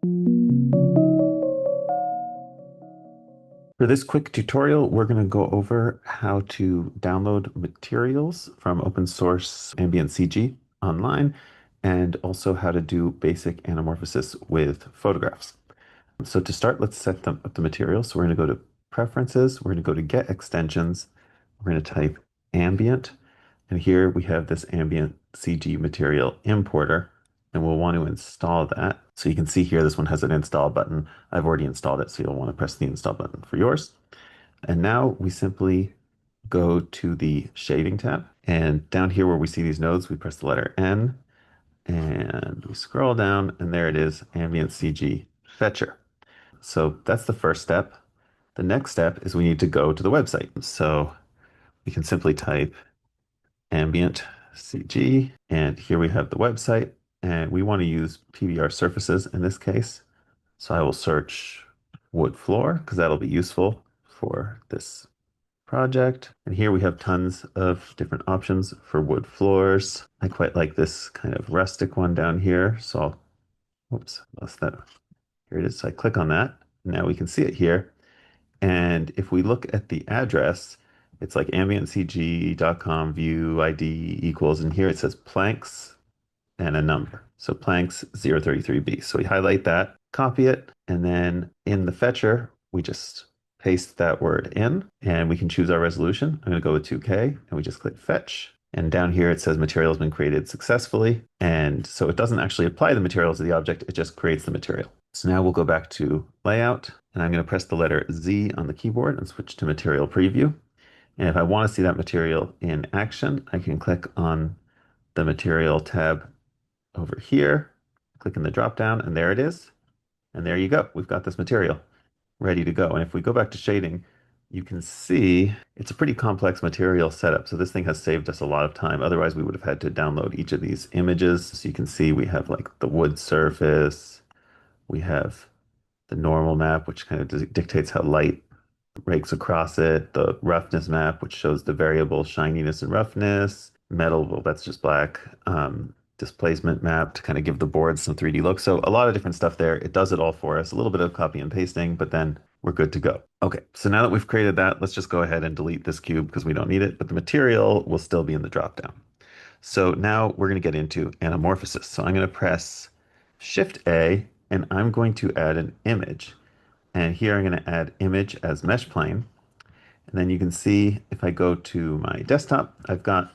For this quick tutorial, we're going to go over how to download materials from open source ambient CG online, and also how to do basic anamorphosis with photographs. So to start, let's set up the materials. So we're going to go to Preferences, we're going to go to Get Extensions, we're going to type Ambient, and here we have this ambient CG material importer, and we'll want to install that. So you can see here, this one has an install button. I've already installed it, so you'll want to press the install button for yours. And now we simply go to the shading tab. And down here where we see these nodes, we press the letter N and we scroll down, and there it is, ambient CG fetcher. So that's the first step. The next step is we need to go to the website. So we can simply type ambient CG, and here we have the website, and we want to use PBR surfaces in this case. So I will search wood floor because that'll be useful for this project. And here we have tons of different options for wood floors. I quite like this kind of rustic one down here. So I'll, whoops, lost that. Here it is. So I click on that. Now we can see it here. And if we look at the address, it's like ambientcg.com view ID equals, and here it says planks and a number. So planks 033B. So we highlight that, copy it, and then in the fetcher, we just paste that word in, and we can choose our resolution. I'm going to go with 2K, and we just click fetch. And down here it says material has been created successfully. And so it doesn't actually apply the material to the object, it just creates the material. So now we'll go back to layout, and I'm going to press the letter Z on the keyboard and switch to material preview. And if I want to see that material in action, I can click on the material tab over here, click in the drop down, and there it is. And there you go. We've got this material ready to go. And if we go back to shading, you can see it's a pretty complex material setup. So this thing has saved us a lot of time. Otherwise, we would have had to download each of these images. So you can see we have like the wood surface, we have the normal map, which kind of dictates how light rakes across it, the roughness map, which shows the variable shininess and roughness, metal, well, that's just black, displacement map to kind of give the board some 3D look. So a lot of different stuff there. It does it all for us, a little bit of copy and pasting, but then we're good to go. Okay, so now that we've created that, let's just go ahead and delete this cube because we don't need it, but the material will still be in the dropdown. So now we're going to get into anamorphosis. So I'm going to press Shift A, and I'm going to add an image. And here I'm going to add image as mesh plane. And then you can see if I go to my desktop, I've got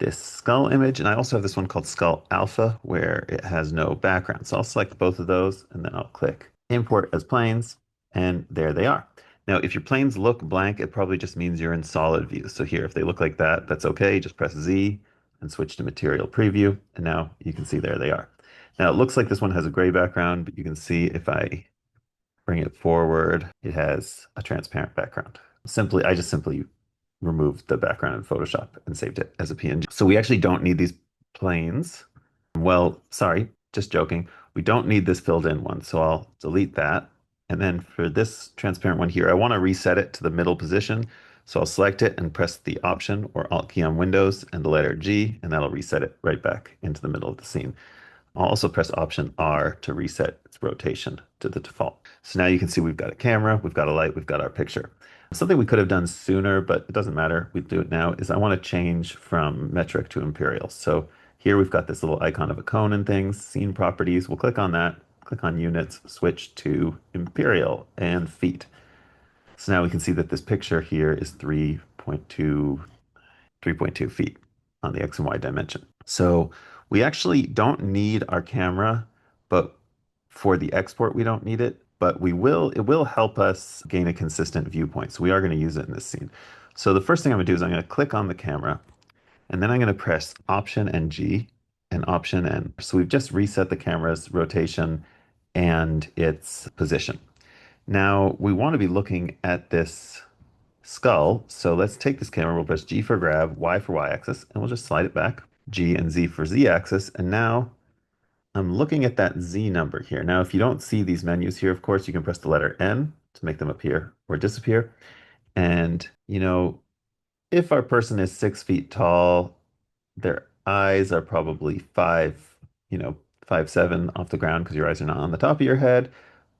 this skull image, and I also have this one called Skull Alpha where it has no background. So I'll select both of those, and then I'll click Import as Planes, and there they are. Now, if your planes look blank, it probably just means you're in solid view. So here, if they look like that, that's okay. Just press Z and switch to Material Preview, and now you can see there they are. Now, it looks like this one has a gray background, but you can see if I bring it forward, it has a transparent background. I just simply removed the background in Photoshop and saved it as a PNG. So we actually don't need these planes. Well, sorry, just joking. We don't need this filled in one, so I'll delete that. And then for this transparent one here, I want to reset it to the middle position. So I'll select it and press the Option or Alt key on Windows and the letter G, and that'll reset it right back into the middle of the scene. I'll also press Option R to reset its rotation to the default. So now you can see we've got a camera, we've got a light, we've got our picture. Something we could have done sooner, but it doesn't matter. We do it now, is I want to change from metric to imperial. So here we've got this little icon of a cone and things, scene properties. We'll click on that, click on units, switch to imperial and feet. So now we can see that this picture here is 3.2 feet on the X and Y dimension. So we actually don't need our camera, but for the export, we don't need it, but it will help us gain a consistent viewpoint. So we are going to use it in this scene. So the first thing I'm going to do is I'm going to click on the camera, and then I'm going to press Option and G and Option N. So we've just reset the camera's rotation and its position. Now we want to be looking at this skull. So let's take this camera, we'll press G for grab, Y for Y axis, and we'll just slide it back. G and Z for Z axis. And now I'm looking at that Z number here. Now, if you don't see these menus here, of course, you can press the letter N to make them appear or disappear. And, if our person is 6 feet tall, their eyes are probably five, 5'7" off the ground because your eyes are not on the top of your head.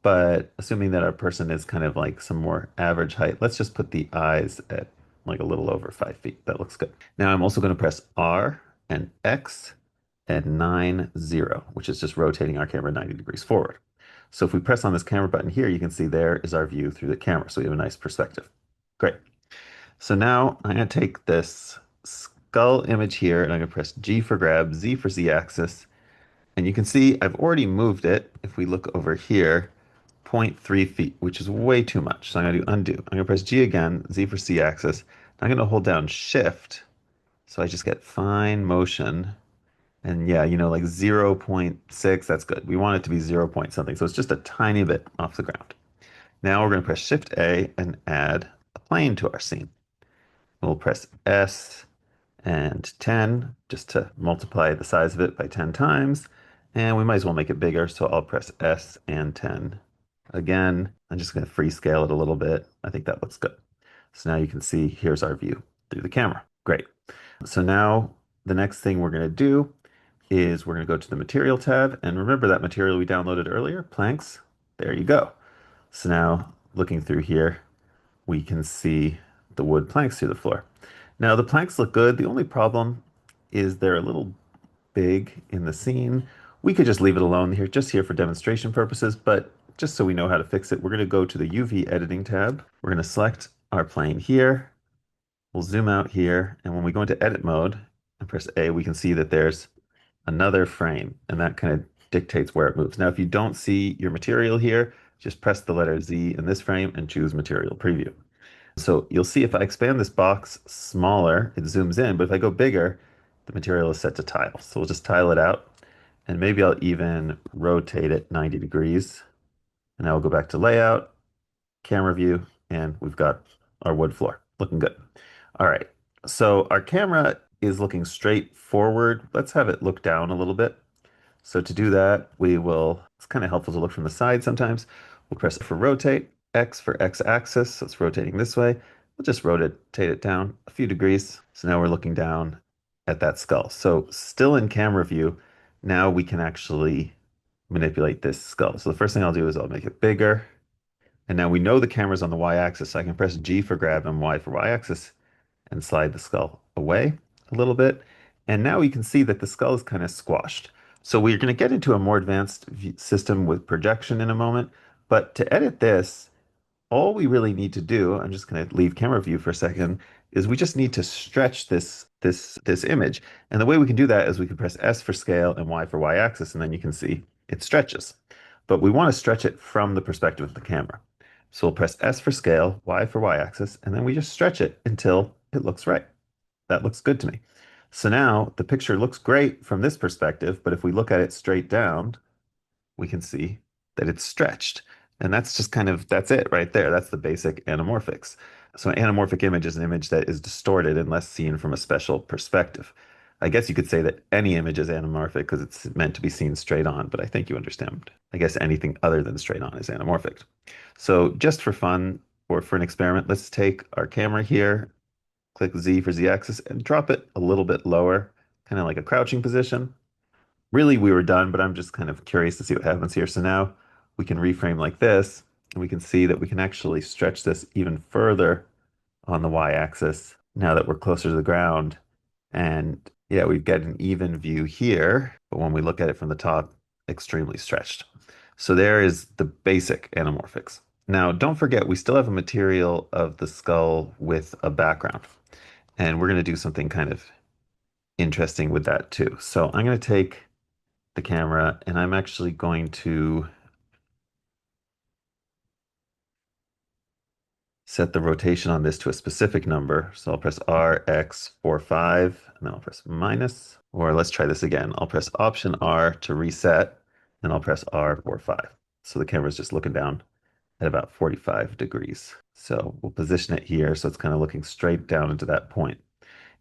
But assuming that our person is kind of like some more average height, let's just put the eyes at like a little over 5 feet. That looks good. Now I'm also going to press R and X and 9, 0, which is just rotating our camera 90 degrees forward. So if we press on this camera button here, you can see there is our view through the camera. So we have a nice perspective. Great. So now I'm going to take this skull image here and I'm going to press G for grab, Z for Z axis. And you can see I've already moved it. If we look over here, zero point 0.3 feet, which is way too much. So I'm going to do undo. I'm going to press G again, Z for C axis. I'm going to hold down Shift so I just get fine motion. And yeah, like 0.6, that's good. We want it to be 0 point something. So it's just a tiny bit off the ground. Now we're going to press Shift A and add a plane to our scene. We'll press S and 10 just to multiply the size of it by 10 times. And we might as well make it bigger. So I'll press S and 10 again. I'm just going to free scale it a little bit. I think that looks good. So now you can see here's our view through the camera. Great. So now the next thing we're going to do is we're going to go to the material tab. And remember that material we downloaded earlier, planks? There you go. So now looking through here, we can see the wood planks through the floor. Now the planks look good. The only problem is they're a little big in the scene. We could just leave it alone here, just here for demonstration purposes, but just so we know how to fix it, we're going to go to the UV editing tab. We're going to select our plane here. We'll zoom out here, and when we go into edit mode and press A, we can see that there's another frame, and that kind of dictates where it moves. Now, if you don't see your material here, just press the letter Z in this frame and choose material preview. So you'll see if I expand this box smaller, it zooms in, but if I go bigger, the material is set to tile. So we'll just tile it out, and maybe I'll even rotate it 90 degrees. And now we'll go back to layout, camera view, and we've got our wood floor looking good. All right, so our camera is looking straight forward. Let's have it look down a little bit. So to do that, it's kind of helpful to look from the side sometimes. We'll press for rotate, X for X axis, so it's rotating this way. We'll just rotate it down a few degrees. So now we're looking down at that skull. So still in camera view, now we can actually manipulate this skull. So the first thing I'll do is I'll make it bigger. And now we know the camera's on the Y-axis, so I can press G for grab and Y for Y-axis and slide the skull away a little bit. And now you can see that the skull is kind of squashed. So we're going to get into a more advanced system with projection in a moment. But to edit this, all we really need to do, I'm just going to leave camera view for a second, is we just need to stretch this image. And the way we can do that is we can press S for scale and Y for Y-axis, and then you can see it stretches. But we want to stretch it from the perspective of the camera. So we'll press S for scale, Y for Y-axis, and then we just stretch it until it looks right. That looks good to me. So now the picture looks great from this perspective, but if we look at it straight down, we can see that it's stretched. And that's just that's it right there. That's the basic anamorphics. So an anamorphic image is an image that is distorted unless seen from a special perspective. I guess you could say that any image is anamorphic because it's meant to be seen straight on, but I think you understand. I guess anything other than straight on is anamorphic. So just for fun or for an experiment, let's take our camera here, click Z for Z axis and drop it a little bit lower, kind of like a crouching position. Really, we were done, but I'm just kind of curious to see what happens here. So now we can reframe like this, and we can see that we can actually stretch this even further on the Y-axis now that we're closer to the ground. And yeah, we get an even view here, but when we look at it from the top, extremely stretched. So there is the basic anamorphics. Now, don't forget, we still have a material of the skull with a background. And we're going to do something kind of interesting with that too. So I'm going to take the camera and I'm actually going to set the rotation on this to a specific number. So I'll press R, X, 4, 5, and then I'll press minus. Or let's try this again. I'll press Option R to reset, and I'll press R, 4, 5. So the camera's just looking down at about 45 degrees. So we'll position it here so it's kind of looking straight down into that point.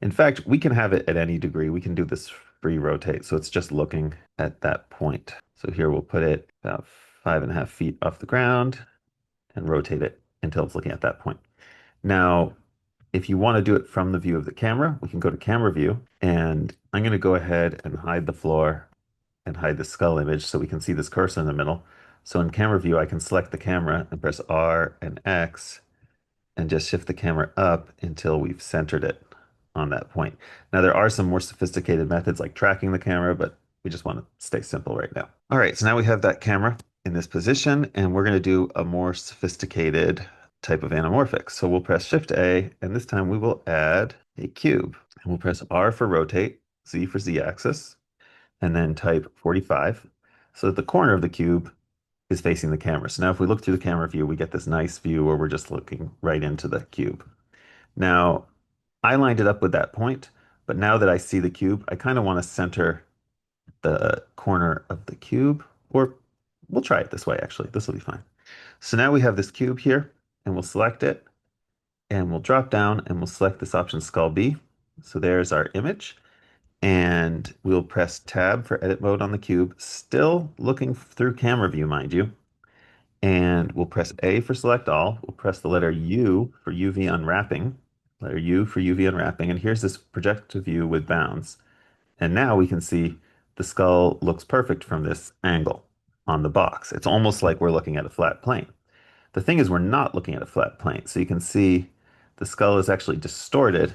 In fact, we can have it at any degree. We can do this free rotate, so it's just looking at that point. So here we'll put it about 5.5 feet off the ground and rotate it until it's looking at that point. Now, if you want to do it from the view of the camera, we can go to camera view, and I'm going to go ahead and hide the floor and hide the skull image so we can see this cursor in the middle. So in camera view, I can select the camera and press R and X and just shift the camera up until we've centered it on that point. Now, there are some more sophisticated methods like tracking the camera, but we just want to stay simple right now. All right, so now we have that camera in this position, and we're going to do a more sophisticated type of anamorphic. So we'll press Shift A, and this time we will add a cube. And we'll press R for rotate, Z for Z axis, and then type 45 so that the corner of the cube is facing the camera. So now if we look through the camera view, we get this nice view where we're just looking right into the cube. Now, I lined it up with that point, but now that I see the cube, I kind of want to center the corner of the cube, or we'll try it this way, actually. This will be fine. So now we have this cube here, and we'll select it, and we'll drop down, and we'll select this option Skull B. So there's our image, and we'll press Tab for edit mode on the cube, still looking through camera view, mind you. And we'll press A for select all. We'll press the letter U for UV unwrapping. Letter U for UV unwrapping. And here's this projective view with bounds. And now we can see the skull looks perfect from this angle on the box. It's almost like we're looking at a flat plane. The thing is, we're not looking at a flat plane. So you can see the skull is actually distorted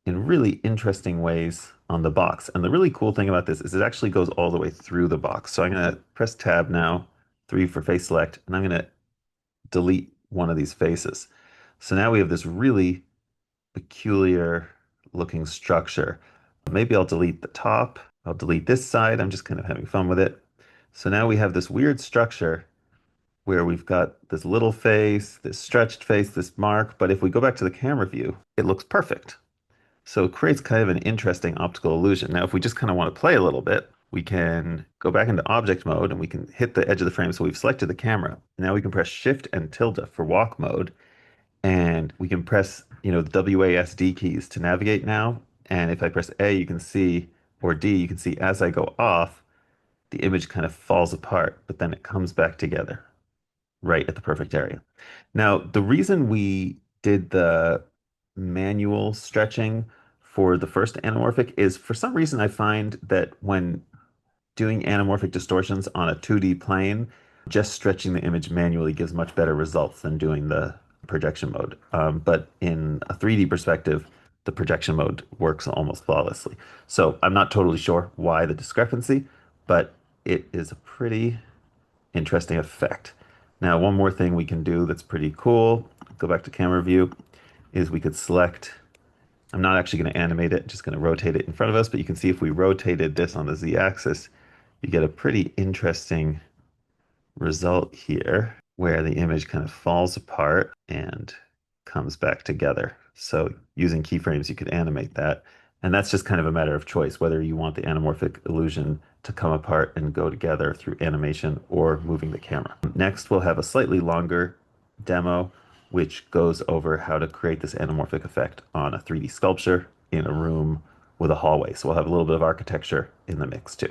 in really interesting ways on the box. And the really cool thing about this is it actually goes all the way through the box. So I'm going to press Tab now, 3 for face select, and I'm going to delete one of these faces. So now we have this really peculiar looking structure. Maybe I'll delete the top. I'll delete this side. I'm just kind of having fun with it. So now we have this weird structure where we've got this little face, this stretched face, this mark. But if we go back to the camera view, it looks perfect. So it creates kind of an interesting optical illusion. Now, if we just kind of want to play a little bit, we can go back into object mode and we can hit the edge of the frame. So we've selected the camera. Now we can press Shift and tilde for walk mode. And we can press, the WASD keys to navigate now. And if I press A, you can see, or D, you can see as I go off, the image kind of falls apart, but then it comes back together right at the perfect area. Now, the reason we did the manual stretching for the first anamorphic is for some reason I find that when doing anamorphic distortions on a 2D plane, just stretching the image manually gives much better results than doing the projection mode. But in a 3D perspective, the projection mode works almost flawlessly. So I'm not totally sure why the discrepancy, but it is a pretty interesting effect. Now, one more thing we can do that's pretty cool, go back to camera view, is we could select, I'm not actually going to animate it, just going to rotate it in front of us, but you can see if we rotated this on the Z-axis, you get a pretty interesting result here where the image kind of falls apart and comes back together. So using keyframes, you could animate that. And that's just kind of a matter of choice, whether you want the anamorphic illusion to come apart and go together through animation or moving the camera. Next, we'll have a slightly longer demo, which goes over how to create this anamorphic effect on a 3D sculpture in a room with a hallway. So we'll have a little bit of architecture in the mix too.